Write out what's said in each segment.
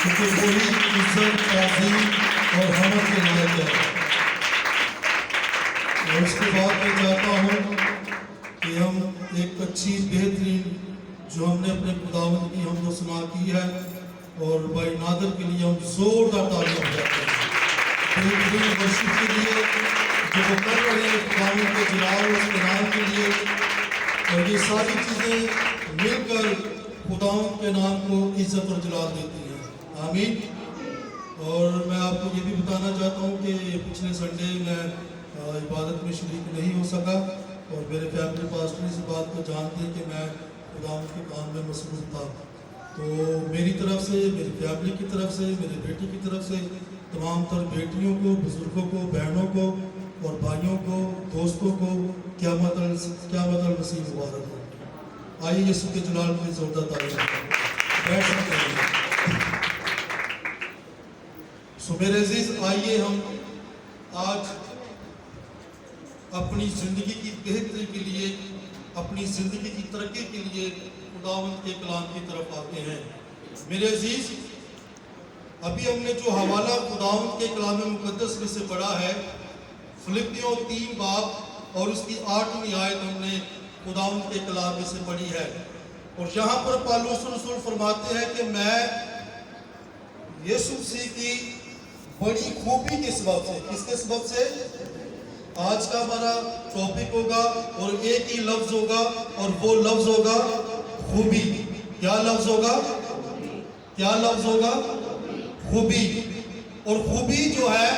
کیونکہ وہی عزت تعظیم اور حمد کے لائق ہے۔ اور اس کے بعد میں چاہتا ہوں کہ ہم ایک اچھی بہترین جو ہم نے اپنے خداوند کی حمد و ثنا کی ہے، اور بھائی نادر کے لیے ہم زوردار تالیاں بجاتے ہیں بہترین ورشپ کے لیے جو وہ کر رہے ہیں خداوند کے جلال اور اس کے نام کے لیے، اور یہ ساری چیزیں مل کر خداوند کے نام کو عزت اور جلال دیتی ہیں۔ آمین۔ اور میں آپ کو یہ بھی بتانا چاہتا ہوں کہ پچھلے سنڈے میں عبادت میں شریک نہیں ہو سکا، اور میرے فیملی پاسٹر اس بات کو جانتے ہیں کہ میں خداوند کے کام میں مصروف تھا، تو میری طرف سے، میری فیملی کی طرف سے، میری بیٹی کی طرف سے تمام تر بیٹیوں کو، بزرگوں کو، بہنوں کو اور بھائیوں کو، دوستوں کو قیامت المسیح مبارک ہو۔ آئیے یسوع کے جلال کو زوردار تالیاں بیٹھ سکتے ہیں۔ سو میرے عزیز، آئیے ہم آج اپنی زندگی کی بہتری کے لیے، اپنی زندگی کی ترقی کے لیے خداوند کے کلام کی طرف آتے ہیں۔ میرے عزیز، ابھی ہم نے جو حوالہ خداوند کے کلام مقدس میں سے پڑھا ہے، فلپیوں 3 باب اور اس کی 8ویں آیت ہم نے خداوند کے کلام میں سے پڑھی ہے، اور یہاں پر پالوس رسول فرماتے ہیں کہ میں یسوع مسیح کی بڑی خوبی کے سبب سے، کس کے سبب سے؟ آج کا ہمارا ٹاپک ہوگا اور ایک ہی لفظ ہوگا، اور وہ لفظ ہوگا خوبی۔ کیا لفظ ہوگا؟ کیا لفظ ہوگا؟ خوبی۔ اور خوبی جو ہے،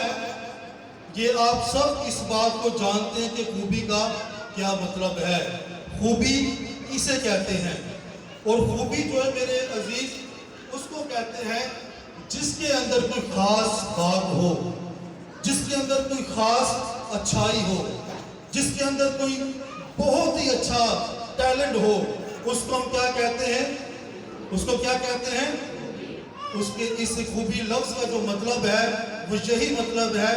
یہ آپ سب اس بات کو جانتے ہیں کہ خوبی کا کیا مطلب ہے، خوبی کسے کہتے ہیں؟ اور خوبی جو ہے میرے عزیز، اس کو کہتے ہیں جس کے اندر کوئی خاص بات ہو، جس کے اندر کوئی خاص اچھائی ہو، جس کے اندر کوئی بہت ہی اچھا ٹیلنٹ ہو، اس کو ہم کیا کہتے ہیں؟ اس کو کیا کہتے ہیں؟ اس خوبی لفظ کا جو مطلب ہے وہ یہی مطلب ہے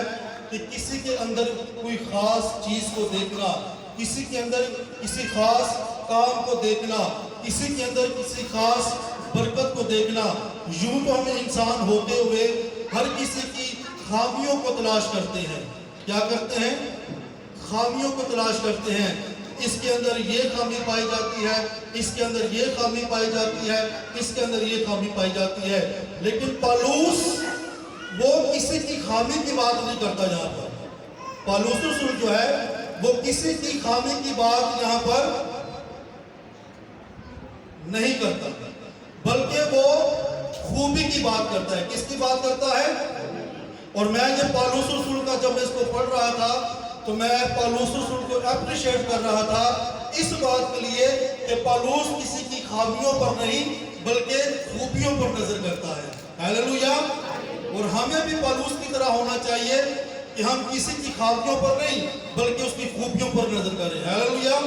کہ کسی کے اندر کوئی خاص چیز کو دیکھنا، کسی کے اندر کسی خاص کام کو دیکھنا، کسی کے اندر کسی خاص برکت کو دیکھنا۔ یوں تو ہم انسان ہوتے ہوئے ہر کسی کی خامیوں کو تلاش کرتے ہیں۔ کیا کرتے ہیں؟ خامیوں کو تلاش کرتے ہیں۔ اس کے اندر یہ خامی پائی جاتی ہے، اس کے اندر یہ خامی پائی جاتی ہے، اس کے اندر یہ خامی پائی جاتی ہے، لیکن پالوس وہ کسی کی خامی کی بات نہیں کرتا یہاں پر۔ پالوس رسول جو ہے وہ کسی کی خامی کی بات یہاں پر نہیں کرتا، بلکہ وہ خوبی کی بات کرتا ہے۔ کس کی بات کرتا ہے؟ اور میں یہ پالوس رسول کا جب میں اس کو پڑھ رہا تھا تو میں پالوس رسول کو اپریشیٹ کر رہا تھا اس بات کے لیے کہ پالوس کسی کی خامیوں پر نہیں بلکہ خوبیوں پر نظر کرتا ہے۔ ہیلیلویا۔ اور ہمیں بھی پالوس کی طرح ہونا چاہیے کہ ہم کسی کی خامیوں پر نہیں بلکہ اس کی خوبیوں پر نظر کریں۔ ہیلیلویا۔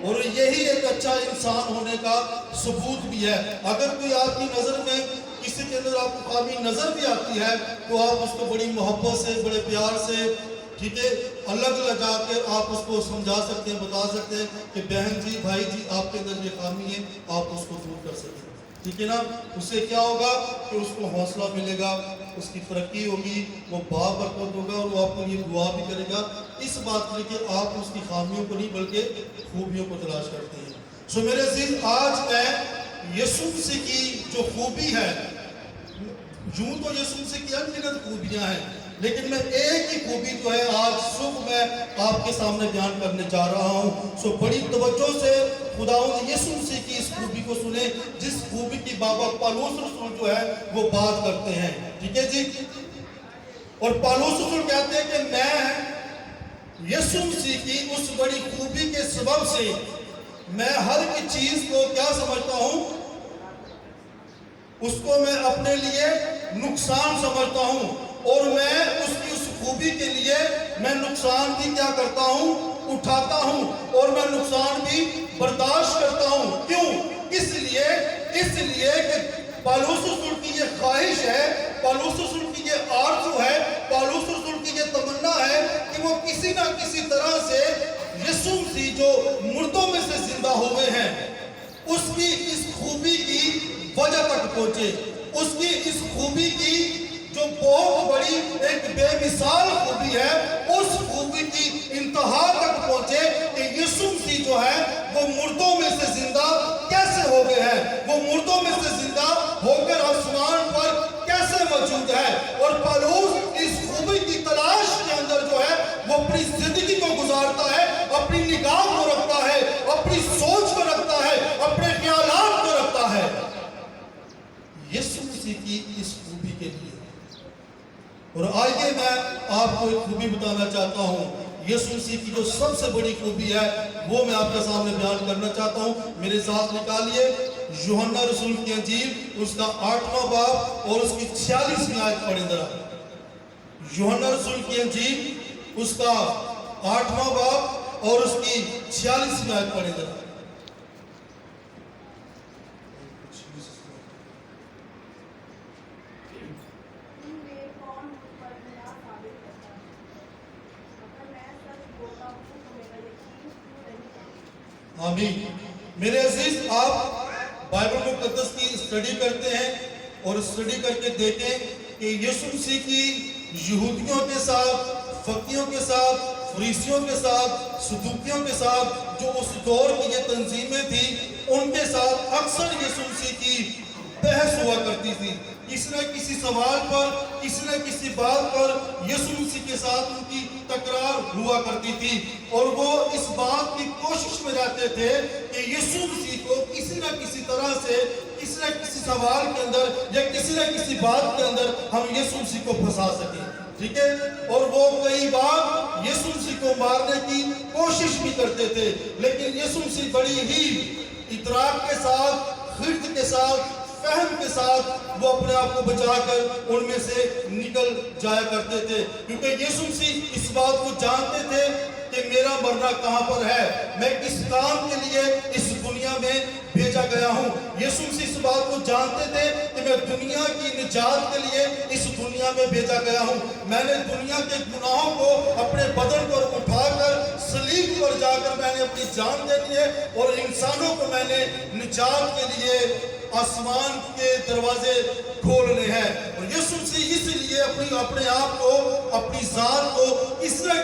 اور یہی ایک اچھا انسان ہونے کا ثبوت بھی ہے۔ اگر کوئی آپ کی نظر میں کسی کے اندر آپ کو خامی نظر بھی آتی ہے تو آپ اس کو بڑی محبت سے، بڑے پیار سے، ٹھیک ہے، الگ لگا کر آپ اس کو سمجھا سکتے ہیں، بتا سکتے ہیں کہ بہن جی، بھائی جی، آپ کے اندر یہ خامی ہے، آپ اس کو دور کر سکتے ہیں، ٹھیک ہے نا۔ اس سے کیا ہوگا کہ اس کو حوصلہ ملے گا، اس کی ترقی ہوگی، وہ بابرکت ہوگا، اور وہ آپ کو یہ دعا بھی کرے گا اس بات کے لیے کہ آپ اس کی خامیوں کو نہیں بلکہ خوبیوں کو تلاش کرتے ہیں۔ سو میرے عزیز، آج میں یسوع مسیح کی جو خوبی ہے، یوں تو یسوع مسیح کی انگنت خوبیاں ہیں، لیکن میں ایک ہی خوبی جو ہے آج صبح میں آپ کے سامنے بیان کرنے جا رہا ہوں۔ سو بڑی توجہ سے خداوند یسوع مسیح کی اس خوبی کو سنیں، جس خوبی کی بابا پالوس رسول جو ہے وہ بات کرتے ہیں، ٹھیک ہے جی۔ اور پالوس رسول کہتے ہیں کہ میں یسوع مسیح کی اس بڑی خوبی کے سبب سے میں ہر ایک چیز کو کیا سمجھتا ہوں؟ اس کو میں اپنے لیے نقصان سمجھتا ہوں، اور میں اس کی اس خوبی کے لیے میں نقصان بھی کیا کرتا ہوں؟ اٹھاتا ہوں، اور میں نقصان بھی برداشت کرتا ہوں۔ کیوں؟ اس لیے کہ پالوس رسول کی یہ خواہش ہے، پالوس رسول کی یہ آرزو ہے، پالوس رسول کی یہ تمنا ہے کہ وہ کسی نہ کسی طرح سے یسوع مسیح جو مردوں میں سے زندہ ہوئے ہیں اس کی اس خوبی کی وجہ تک پہنچے، اس کی اس خوبی खूबी की जो बहुत बड़ी एक बेमिसाल खूबी है, उस खूबी की इंतहा तक पहुंचे कि यीशु मसीह जो है वो मुर्दों में से जिंदा कैसे हो गए हैं, वो मुर्दों में से जिंदा होकर आसमान पर कैसे मौजूद है। और पौलुस इस खूबी की तलाश के अंदर जो है वो अपनी जिंदगी को गुजारता है, अपनी निगाह को रखता है, अपनी सोच को रखता है, अपने ख्यालात को रखता है यीशु मसीह की इस खूबी के लिए। और आइए मैं आपको एक खूबी बताना चाहता हूँ, यीशु मसीह की जो सबसे बड़ी खूबी है वो मैं आपके सामने बयान करना चाहता हूँ। मेरे साथ निकालिए यूहन्ना रसूल की अंजील उसका 8वां बाब और उसकी 46वीं आयत पढ़ें जरा। यूहन्ना रसूल की अंजील उसका 8वां बाब और उसकी 46वीं आयत पढ़ें जरा। आमीन। मेरे अजीज, आप बाइबल मुकद्दस की स्टडी करते हैं और स्टडी करके देखें कि यीशु मसीह की यहूदियों के साथ, फकीयों के साथ, फरीसियों के साथ, सदूकियों के साथ जो उस दौर की ये तंजीमें थी, उनके साथ अक्सर यीशु मसीह की बहस हुआ करती थी। किसी न किसी सवाल पर, किसी न किसी बात पर यीशु मसीह के साथ उनकी तकरार हुआ करती थी और वो इस बात की कोशिश में रहते थे कि यीशु मसीह को किसी न किसी तरह से, किसी न किसी सवाल के अंदर या किसी न किसी बात के अंदर हम यीशु मसीह को फंसा सकें। ठीक है, और वो कई बार यीशु मसीह को मारने की कोशिश भी करते थे, लेकिन यीशु मसीह बड़ी ही इतराक के साथ, खिर्द के साथ, फहम के साथ वो अपने आप को बचाकर उनमें से निकल जाया करते थे, क्योंकि यीशु मसीह इस बात को जानते थे कि मेरा मरना कहाँ पर है, मैं किस काम के लिए इस दुनिया में भेजा गया हूँ। यीशु मसीह इस बात को जानते थे कि मैं दुनिया की निजात के लिए इस दुनिया में भेजा गया हूँ। मैंने दुनिया के गुनाहों को अपने बदन पर उठाकर सलीब पर जाकर मैंने अपनी जान दे दी है और इंसानों को मैंने निजात के लिए आसमान के दरवाजे खोलने हैं। और यीशु मसीह इसलिए अपने आप को, अपनी जात को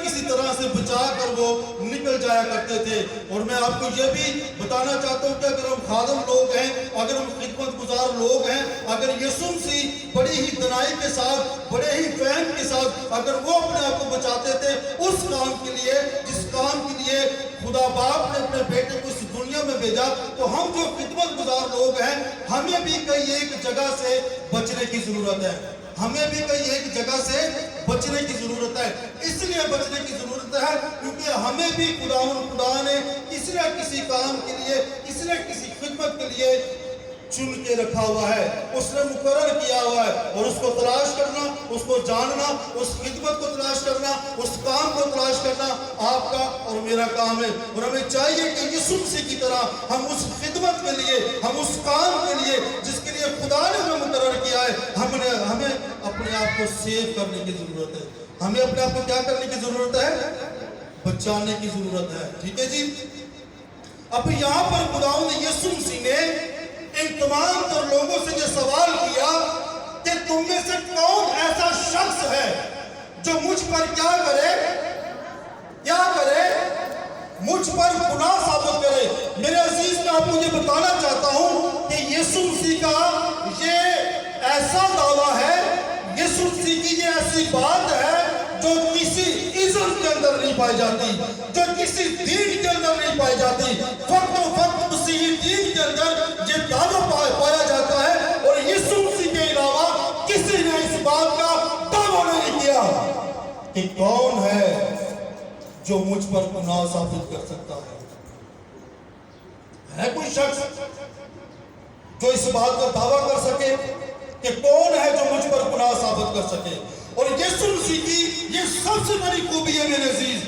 किसी तरह से बचा कर वो निकल जाया करते थे। और मैं आपको ये भी बताना चाहता हूँ कि अगर हम खादम लोग हैं, अगर हम खिदमत गुजार लोग हैं, अगर यीशु मसीह बड़ी ही दनाई के साथ, बड़े ही फहम के साथ अगर वो अपने आप को बचाते थे उस काम के लिए जिस काम के लिए खुदा बाप ने अपने बेटे को इस दुनिया में भेजा, तो हम जो खिदमत गुजार लोग हैं, हमें भी कई एक जगह से बचने की जरूरत है। हमें भी कई एक जगह से बचने की जरूरत है। इसलिए बचने की जरूरत है क्योंकि हमें भी खुदा ने किसी न किसी काम के लिए, किसी न किसी खिदमत के लिए चुन के रखा हुआ है, उसने मुकर्रर किया हुआ है। और उसको तलाश करना, उसको जानना, उस खिदमत को तलाश करना, उस काम को तलाश करना आपका और मेरा काम है। और हमें चाहिए कि यीशु मसीह की तरह हम उस खिदमत के लिए, हम उस काम के लिए जिसके लिए खुदा ने हमें मुकर्रर किया है, हमें अपने आप को सेव करने की जरूरत है। हमें अपने आप को क्या करने की जरूरत है? बचाने की जरूरत है। ठीक है जी। अब यहाँ पर खुदा ने यीशु मसीह ने इन तमाम तर लोगों से ये सवाल किया कि तुम में से कौन ऐसा शख्स है जो मुझ पर क्या करे, मुझ पर गुनाह साबित करे। मेरे अजीज, मैं आपको ये बताना चाहता हूं कि यीशु मसीह का ये ऐसा दावा है, यीशु मसीह की ये ऐसी बात है जो किसी इज़्म के अंदर नहीं पाई जाती, जो किसी दीन के अंदर नहीं पाई जाती। फक्त मसीही दीन के अंदर ये दावा पाया जाता है और यीशु मसीह के अलावा किसी ने इस बात का दावा नहीं किया कि कौन है जो मुझ पर गुनाह साबित कर सकता है कोई शख्स जो इस बात का दावा कर सके कि कौन है जो मुझ पर गुनाह साबित कर सके। और यीशु मसीह की ये सबसे बड़ी खूबी है मेरे अजीज,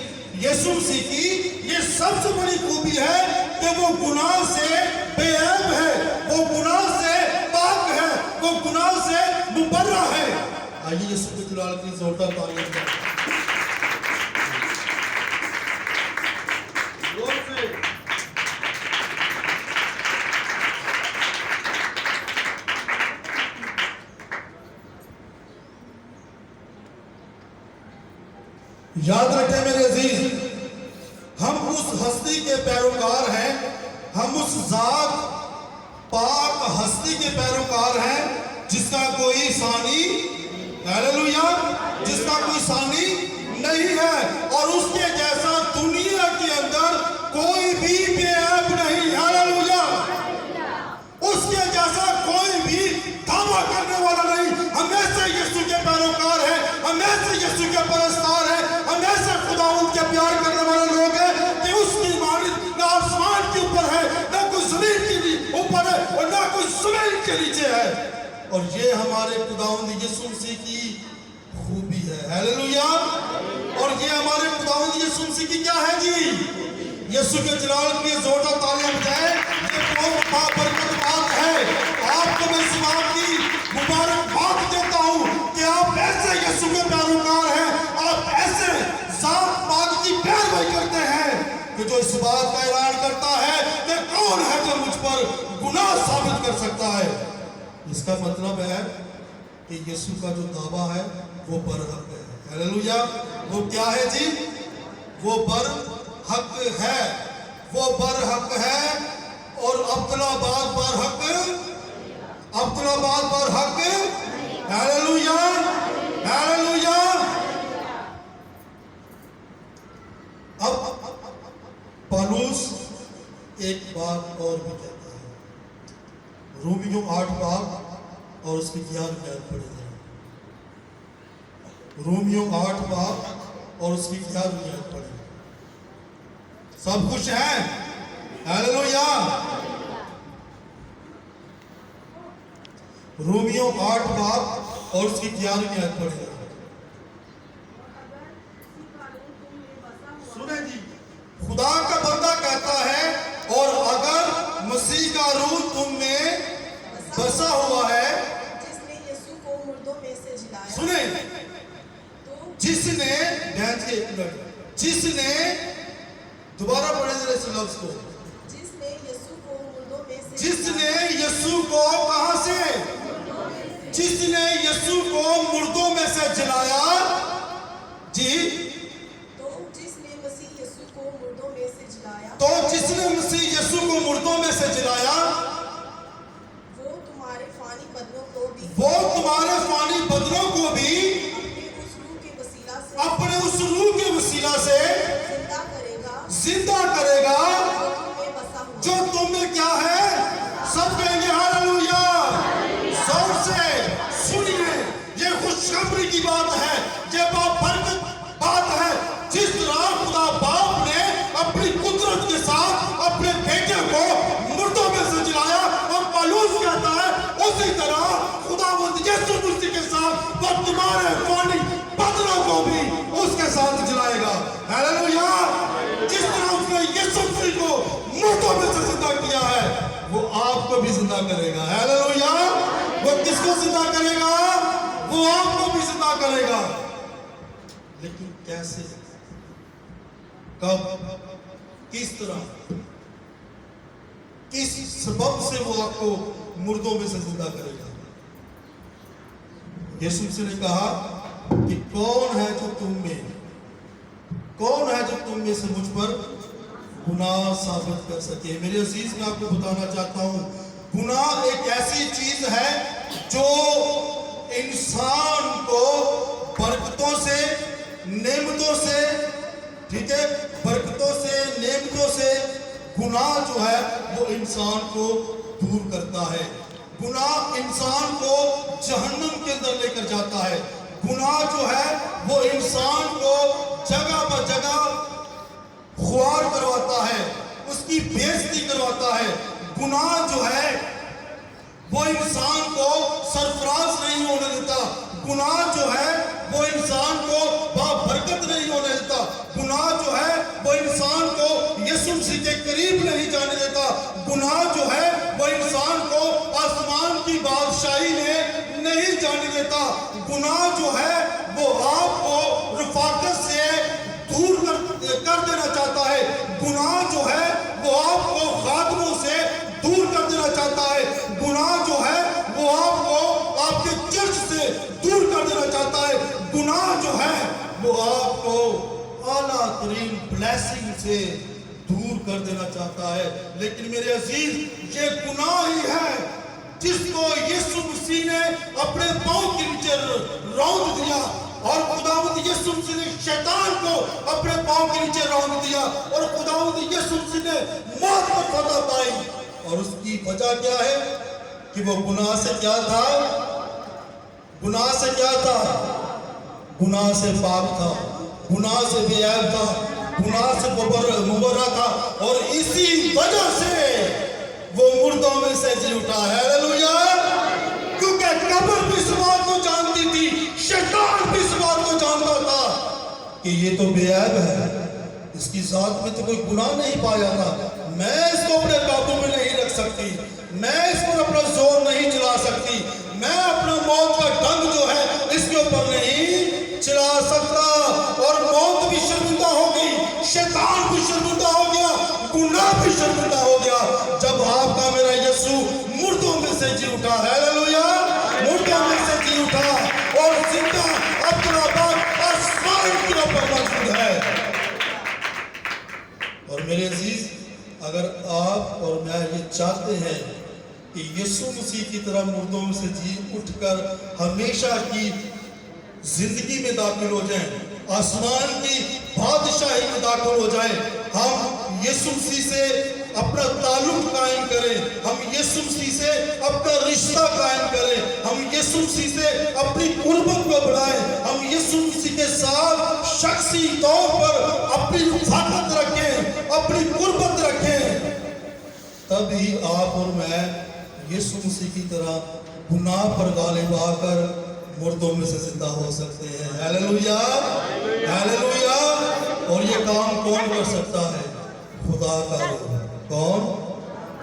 यीशु मसीह की ये सबसे बड़ी खूबी है कि वो गुनाह से बेऐब है, वो गुनाह से पाक है, वो गुनाह से मुबर्रा है। आइए यीशु के जलाल की जोरदार तारीफ करें। یاد رکھیں میرے عزیز، ہم اس ہستی کے پیروکار ہیں، ہم اس ذات پاک ہستی کے پیروکار ہیں جس کا کوئی ثانی، ہیلیلویا، جس کا کوئی ثانی نہیں ہے، اور اس کے جیسا دنیا کے اندر کوئی بھی بے عیب نہیں، ہیلیلویا، اس کے جیسا کوئی بھی دعویٰ کرنے والا نہیں۔ ہم ایسے یسوع کے پیروکار ہیں، ہم ایسے یسوع کے پرستار ہیں، ہم ایسے خداوند کے پیار کرنے والے لوگ ہیں کہ اس کی مانند نہ آسمان کے اوپر ہے، نہ کوئی زمین کے اوپر ہے، اور نہ کوئی زمین کے نیچے ہے۔ اور یہ ہمارے خداوند یسوع مسیح کی خوبی ہے، ہیلیلویا، اور یہ ہمارے خداوند یسوع مسیح کی کیا ہے جی؟ یسوع کے جلال کے لیے زوردار تالیاں بجائیں۔ یہ بہت بابرکت بات ہے۔ آپ کو میں اس بات کی مبارکباد دیتا ہوں کہ آپ ایسے یسوع کے پیروکار ہیں، آپ ایسے ذات پاک کی پیروی کرتے ہیں کہ جو اس بات کا اعلان کرتا ہے کہ کون ہے جو مجھ پر گناہ ثابت کر سکتا ہے۔ اس کا مطلب ہے کہ یسوع کا جو دعویٰ ہے وہ برحق ہے، ہیلیلویا، وہ کیا ہے جی؟ وہ برحق ہے، وہ برحق ہے، اور عبدالآباد برحق، عبدالآباد برحق، ہیلیلویا، ہیلیلویا۔ اب پالوس ایک بات اور بھی کہتا ہے، رومیوں 8 باب اور اس کی 11 آیت پڑھیں گے۔ رومیوں 8 باب اور اس کی 11 آیت پڑھیں گے۔ سب خوش ہیں؟ ہیلیلویا۔ رومیوں 8 باب اور اس کی 11 آیت پڑھیں گے۔ سنیں جی، خدا کا بندہ کہتا ہے، اور اگر مسیح کا روح تم میں بسا ہوا ہے، جس نے یسوع کو مردوں میں سے جلایا، سنیں، جس نے، جس نے، دوبارہ پڑھیں ذرا اس لفظ کو، جس نے یسوع کو مردوں میں سے، جس نے یسوع کو کہاں سے، جس نے یسوع کو مردوں میں سے جلایا، جی، تو جس نے مسیح یسوع کو مردوں میں سے جلایا، تو جس نے مسیح یسوع کو مردوں میں سے جلایا، وہ تمہارے فانی بدنوں کو بھی، وہ تمہارے فانی بدنوں کو بھی اپنے اس روح کے وسیلہ سے، اپنے اس روح کے وسیلہ سے زندہ کرے گا، زندہ کرے گا، جو تم میں بسا ہوا جو تم میں کیا ہے؟ سب کہیں گے ہیلیلویا، زور سے سنیے، یہ خوشخبری کی بات ہے، یہ برکت بات ہے۔ جس طرح خدا باپ نے اپنی قدرت کے ساتھ اپنے بیٹے کو مردوں میں سے جلایا، اور پالوس کہتا ہے اسی طرح خداوند یسوع مسیح کے ساتھ وہ تمہارے فانی بدنوں کو بھی اس کے ساتھ جلائے گا، ہیلیلویا۔ جس طرح اس نے یسوع مسیح کو مردوں میں سے زندہ کیا ہے، وہ آپ کو بھی زندہ کرے گا، ہیلیلویا۔ وہ کس کو زندہ کرے گا؟ وہ آپ کو بھی زندہ کرے گا، لیکن کیسے، کب، کس طرح، کس سبب سے وہ آپ کو مردوں میں سے زندہ کرے گا؟ یسوع مسیح نے کہا کہ کون ہے جو تم میں، کون ہے جو تم میں سے مجھ پر گناہ ثابت کر سکے؟ میرے عزیز، میں آپ کو بتانا چاہتا ہوں، گناہ ایک ایسی چیز ہے جو انسان کو برکتوں سے، نعمتوں سے، ٹھیک ہے، برکتوں سے، نعمتوں سے، گناہ جو ہے وہ انسان کو دور کرتا ہے۔ گناہ انسان کو جہنم کے اندر لے کر جاتا ہے۔ گناہ جو ہے وہ انسان کو جگہ پر جگہ خوار کرواتا ہے، اس کی بے عزتی کرواتا ہے۔ گناہ جو ہے وہ انسان کو سرفراز نہیں ہونے دیتا۔ گناہ جو ہے وہ انسان کو بابرکت نہیں ہونے دیتا۔ گناہ جو ہے وہ انسان کو یسوع مسیح کے قریب نہیں جانے دیتا۔ گناہ جو ہے وہ انسان کو آسمان کی بادشاہی میں نہیں جانے دیتا۔ گناہ جو ہے وہ آپ کو رفاقت سے دور کر دینا چاہتا ہے۔ گناہ جو ہے وہ آپ کو خادموں سے دور کر دینا چاہتا ہے۔ گناہ جو ہے وہ آپ کو آپ کے چرچ سے دور کر دینا چاہتا ہے۔ گناہ جو ہے वो आपको आला तरीन ब्लेसिंग से दूर कर देना चाहता है। लेकिन मेरे अजीज, ये गुनाह ही है जिसको यीशु मसीह ने अपने पांव के नीचे रौंद दिया, और खुदावंद यीशु मसीह ने शैतान को अपने पांव के नीचे रौंद दिया, और खुदावंद यीशु मसीह ने मौत पर फतह पाई। और उसकी वजह क्या है कि वो गुनाह से क्या था? गुनाह से क्या था? गुनाह से पाक था, गुनाह से बेऐब था, गुनाह से मुबर्रा था, और इसी वजह से वो मुर्दों में से जी उठा। हालेलुया! क्योंकि कब्र भी इस बात को जानती थी, शैतान भी इस बात को जानता था कि ये तो बेऐब है, इसकी जात में तो कोई गुनाह नहीं पाया था, मैं इसको अपने काबू में नहीं रख सकती, मैं इस पर अपना जोर नहीं चला सकती, मैं अपना मौत का ढंग जो है इसके ऊपर नहीं चला सकता। और मौत भी शर्मिंदा हो गई, शैतान भी शर्मिंदा हो गया, गुनाह भी शर्मिंदा हो गया, जब आपका मेरा यीशु मुर्दों में से जी उठा। हालेलुया! मुर्दों में से जी उठा और जिंदा अपना बाप आसमान के ऊपर मौजूद है। और मेरे अजीज, अगर आप और मैं ये चाहते हैं कि यीशु मसीह की तरह मुर्दों में से जी उठकर हमेशा की जिंदगी में दाखिल हो जाएं, आसमान की बादशाही में दाखिल हो जाएं, हम यीशु मसीह से अपना ताल्लुक कायम करें, हम यीशु मसीह से अपना रिश्ता कायम करें, हम यीशु मसीह से अपनी कुर्बत को बढ़ाएं, हम यीशु मसीह के साथ शख्सी तौर पर अपनी रफ़ाकत रखें, अपनी कुर्बत रखें, तभी आप और मैं यीशु मसीह की तरह गुनाह पर गालिब आकर मुर्दों में से जिंदा हो सकते हैं। हालेलुया! हालेलुया! और ये काम कौन कर सकता है? खुदा का रूह। कौन?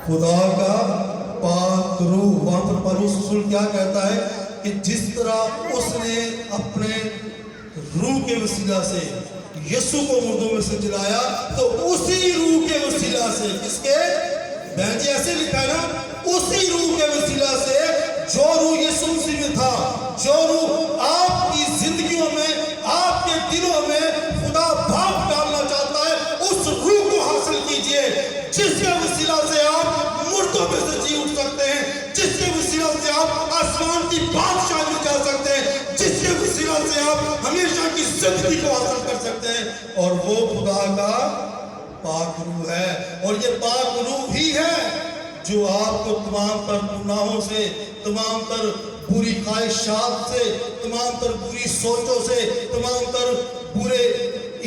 खुदा का पाक रूह। वहां पर पौलुस रसूल क्या कहता है कि जिस तरह उसने अपने रूह के वसीला से यीशु को मुर्दों में से जिलाया, तो उसी रूह के वसीला से, किसके? बहन जी ऐसे लिखा है ना, उसी रूह के वसीला से जो रूह यीशु मसीह में था, जो रूह आपकी जिंदगियों में, आपके दिलों में खुदा भाप डालना चाहता है, उस रूह को हासिल कीजिए, जिसके वसीला से आप मुर्दों में से जी उठ सकते हैं, जिसके वसीला से आप आसमान की बादशाही में जा सकते हैं, जिसके वसीला से आप हमेशा की जिंदगी को हासिल कर सकते हैं। और वो खुदा का पाक रूह है, और ये पाक रूह ही है जो आपको तमाम तर गुनाहों से, तमाम तर बुरी ख्वाहिशात से, तमाम तर बुरी सोचों से, तमाम तर बुरे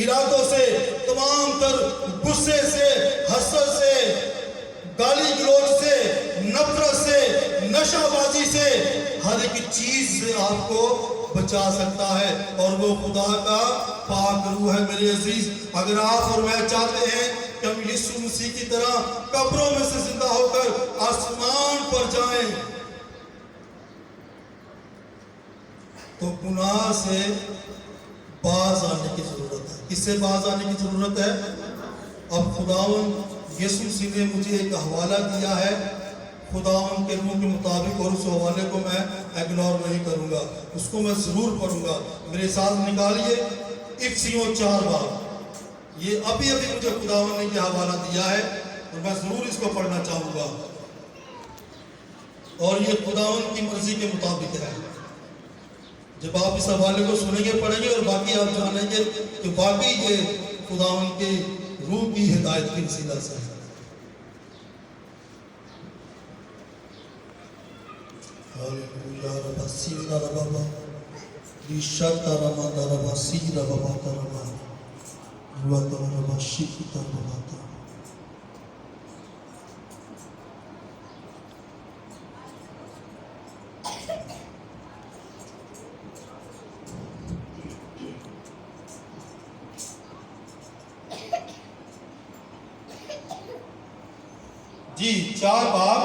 इरादों से, तमाम तर गुस्से से, हसद से, गाली गलौज से, नफरत से, नशाबाजी से, हर एक चीज से आपको बचा सकता है। और वो खुदा का पाक रूह है। मेरे अजीज, अगर आप और मैं चाहते हैं कि हम यीशु मसीह की तरह कब्रों में से जिंदा होकर आसमान पर जाएं, तो गुनाह से बाज आने की जरूरत है। किससे बाज आने की जरूरत है? अब खुदावंद यीशु मसीह ने मुझे एक हवाला दिया है, खुदावंद के रूह के मुताबिक, और उस हवाले को मैं इग्नोर नहीं करूंगा, उसको मैं जरूर पढ़ूंगा। मेरे साथ निकालिए इफिसियों 4 बाब। ये अभी मुझे खुदावंद ने ये हवाला दिया है और मैं जरूर इसको पढ़ना चाहूंगा, और ये खुदावंद की मर्जी के मुताबिक है। जब आप इस हवाले को सुनेंगे, पढ़ेंगे, और बाकी आप जानेंगे कि बाकी ये खुदावंद के रूह की हिदायत की वसीला से है। हालेलुया। रब्बा सीरा रब्बा दिशता रब्बा रब्बा सीरा रब्बा रब्बा रुआता रब्बा शिकिता रब्बा। जी 4 बाब,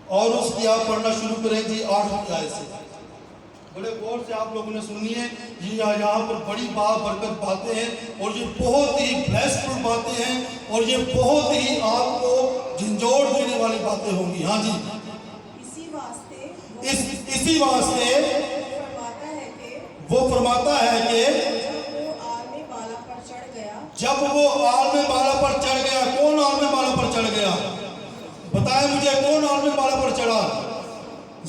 और उसकी आप पढ़ना शुरू करें जी 8वीं आयत से। बड़े गौर से आप लोगों ने सुनी है, ये यहाँ पर बड़ी बरकत बातें हैं, और ये बहुत ही ब्लेसफुल बातें हैं, और ये बहुत ही आपको झंझोड़ देने वाली बातें होंगी। हाँ जी, इसी वास्ते इसी वास्ते फरमाता है कि फरमाता है कि जब वो आलम बाला पर चढ़ गया, जब वो आलम बाला पर चढ़ गया, कौन आलम बाला पर चढ़ गया? बताए मुझे, कौन आलम बाला पर चढ़ा?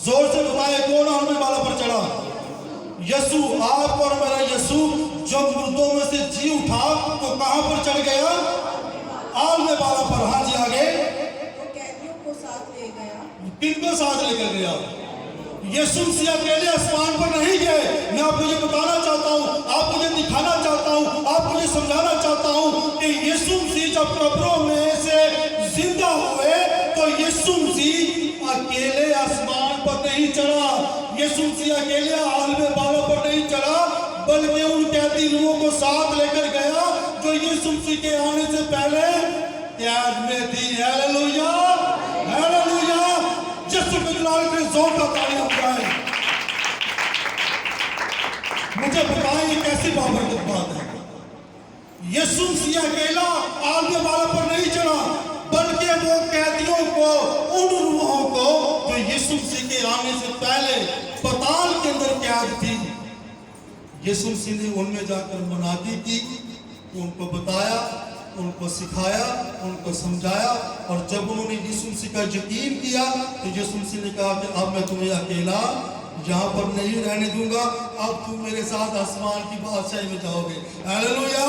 जोर से बताए, कौन आलम बाला पर चढ़ा? यसु, आप और मेरा यसु जो मुर्दों में से जी उठा, तो कहां पर चढ़ गया? आलम बाला पर। हाँ जी, आगे। वो कैदियों को साथ ले गया। किनको साथ लेकर गया? यीशु मसीह अकेले आसमान पर नहीं गए। मैं आपको ये बताना चाहता हूँ, आपको ये दिखाना चाहता हूँ, आपको ये समझाना चाहता हूँ कि यीशु मसीह जब कब्रों में से जिंदा हुए तो यीशु मसीह अकेले आसमान पर नहीं चढ़ा, यीशु मसीह अकेले आलम बाला पर नहीं चढ़ा, बल्कि उन कैदी रूहों को साथ लेकर गया जो यीशु मसीह के आने से पहले कैद में थी। Hallelujah, hallelujah. यीशु के जलाल के जोर का तालियां बजाएं। मुझे बताएं ये कैसी बाबरकत बात है? यीशु मसीह अकेला आलम बाला पर नहीं चढ़ा, बल्कि वो कैदियों को, उन रूहों को जो यीशु मसीह के आने से पहले पताल के अंदर कैद थी, यीशु मसीह ने उनमें जाकर मुनादी की, उनको बताया, उनको सिखाया, उनको समझाया। और जब उन्होंने यीशु मसीह का यकीन किया तो यीशु मसीह ने कहा कि अब मैं तुम्हें अकेला यहाँ पर नहीं रहने दूंगा, अब तुम मेरे साथ आसमान की बादशाही में जाओगे। हालेलुया,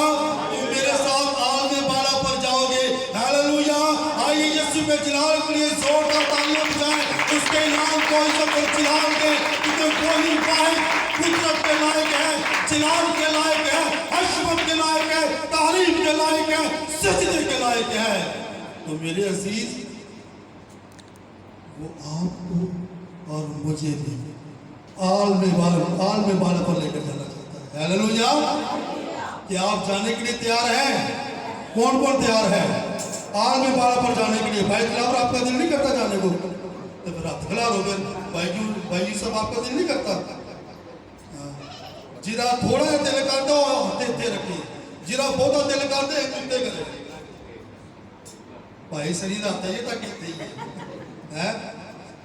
तुम मेरे साथ आलम बाला पर जाओगे। हालेलुया। आइए यीशु के जलाल के लिए जोरदार तालियां बजाएं, उसके नाम को इज्जत और जलाल दे, क्योंकि कोई वाहिद कुदरत के लायक है, जलाल के लायक है, हशमत के लायक है, तारीफ के लायक है, सजदे के लायक है। तो मेरे अजीज, वो आपको और मुझे भी आलम बाला पर लेकर जाना चाहता है। हालेलुया। क्या आप जाने के लिए तैयार हैं? कौन कौन तैयार है आलम बाला पर जाने के लिए? भाई खिलाफ आपका दिल नहीं करता जाने को? तो फिर आप खिलाफ हो गए। भाई सब आपका दिल नहीं करता? जिरा थोड़ा दिल करता हो हथे रखिए, जिरा बहुता दिल करते कुत्ते करे। भाई शरीर आता है ताकि है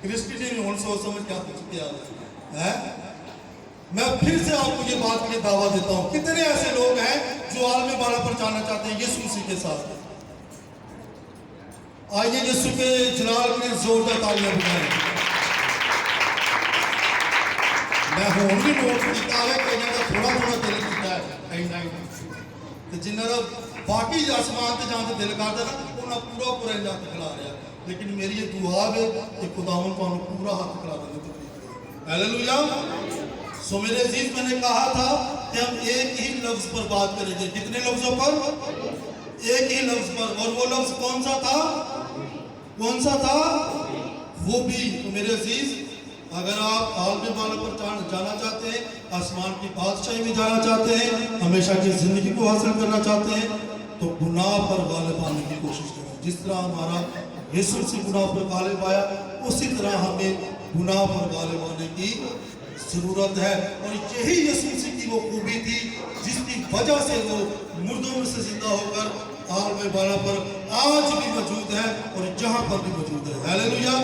क्रिस्टी ने हूं सोच समझ क्या किया है। मैं फिर से आपको ये बात के लिए दावा देता हूं, कितने ऐसे लोग हैं जो आलम बाला पर जाना चाहते हैं यीशु मसीह के साथ? आइए यीशु के जलाल के लिए जोरदार तालियां बजाएं। मैं होम भी नोट किया है, कई थोड़ा थोड़ा दिल किया है, कहीं तो जिन्होंने बाकी आसमान से जाने दिल करता ना उन्हें पूरा पूरा हाथ खिला रहा। लेकिन मेरी ये दुआ है कि खुदावन को पूरा हाथ खिला देने। हालेलुया। सो मेरे अजीज, मैंने कहा था कि हम एक ही लफ्ज पर बात करेंगे। कितने लफ्जों पर? एक ही लफ्ज पर। और वो लफ्ज कौन सा था? कौन सा था? वो भी। तो मेरे अजीज, अगर आप आलम बाला पर जाना चाहते हैं, आसमान की बादशाही में जाना चाहते हैं, हमेशा की जिंदगी को हासिल करना चाहते हैं, तो गुनाह पर गालिब आने की कोशिश करें। जिस तरह हमारा यीशु से गुनाह पर गालिब आया, उसी तरह हमें गुनाह पर गालिब आने की जरूरत है। और यही यीशु मसीह की वो खूबी थी जिसकी वजह से वो मुर्दों में से जिंदा होकर आलम बाला पर आज भी मौजूद है और जहां पर भी मौजूद है। हालेलुया।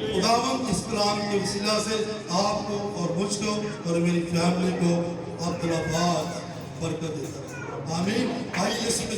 खुदावंद इस कलाम के वसीला से आपको और मुझको और मेरी फैमिली को अब्दुल्लाबाद बरकत देता है। आमीन। आइए यीशु के